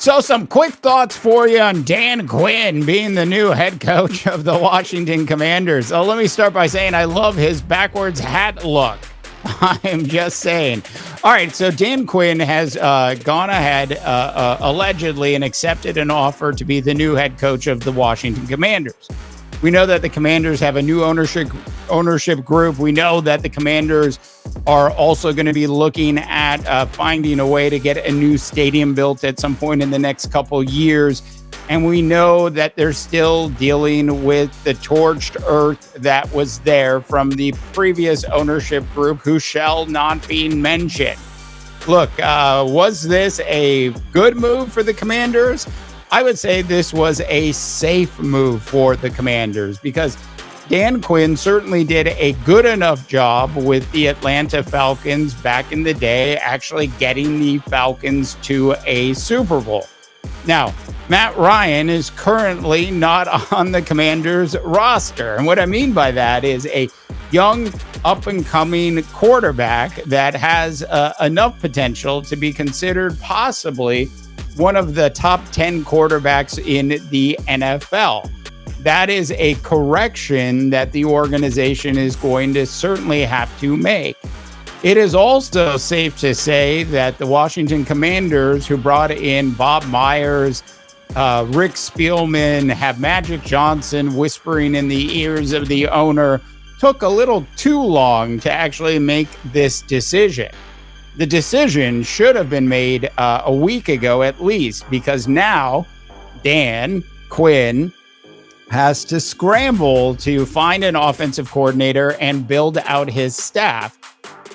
So, some quick thoughts for you on Dan Quinn being the new head coach of the Washington Commanders. Let me start by saying I love his backwards hat look. I'm just saying. All right, so Dan Quinn has gone ahead allegedly and accepted an offer to be the new head coach of the Washington Commanders. We know that the Commanders have a new ownership group. We know that the Commanders are also going to be looking at finding a way to get a new stadium built at some point in the next couple years. And we know that they're still dealing with the torched earth that was there from the previous ownership group, who shall not be mentioned. Look, was this a good move for the Commanders? I would say this was a safe move for the Commanders because Dan Quinn certainly did a good enough job with the Atlanta Falcons back in the day, actually getting the Falcons to a Super Bowl. Now, Matt Ryan is currently not on the Commanders roster. And what I mean by that is a young, up-and-coming quarterback that has enough potential to be considered possibly one of the top 10 quarterbacks in the NFL. That is a correction that the organization is going to certainly have to make. It is also safe to say that the Washington Commanders, who brought in Bob Myers, Rick Spielman, have Magic Johnson whispering in the ears of the owner, took a little too long to actually make this decision. The decision should have been made a week ago at least, because now Dan Quinn has to scramble to find an offensive coordinator and build out his staff,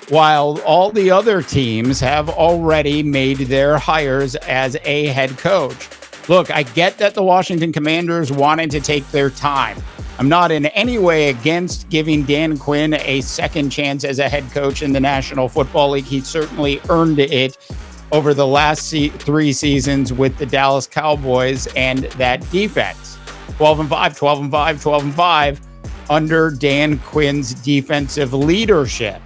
while all the other teams have already made their hires as a head coach. Look, I get that the Washington Commanders wanted to take their time. I'm not in any way against giving Dan Quinn a second chance as a head coach in the National Football League. He certainly earned it over the last 3 seasons with the Dallas Cowboys and that defense. 12-5, 12-5, 12-5 under Dan Quinn's defensive leadership.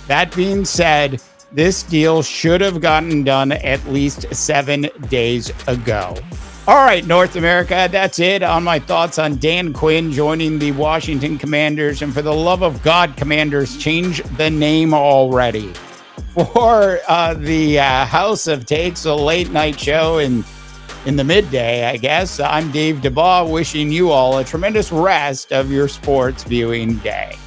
That being said, this deal should have gotten done at least 7 days ago. All right, North America, that's it on my thoughts on Dan Quinn joining the Washington Commanders. And for the love of God, Commanders, change the name already. For the House of Takes, a late night show in the midday, I guess, I'm Dave DeBaugh, wishing you all a tremendous rest of your sports viewing day.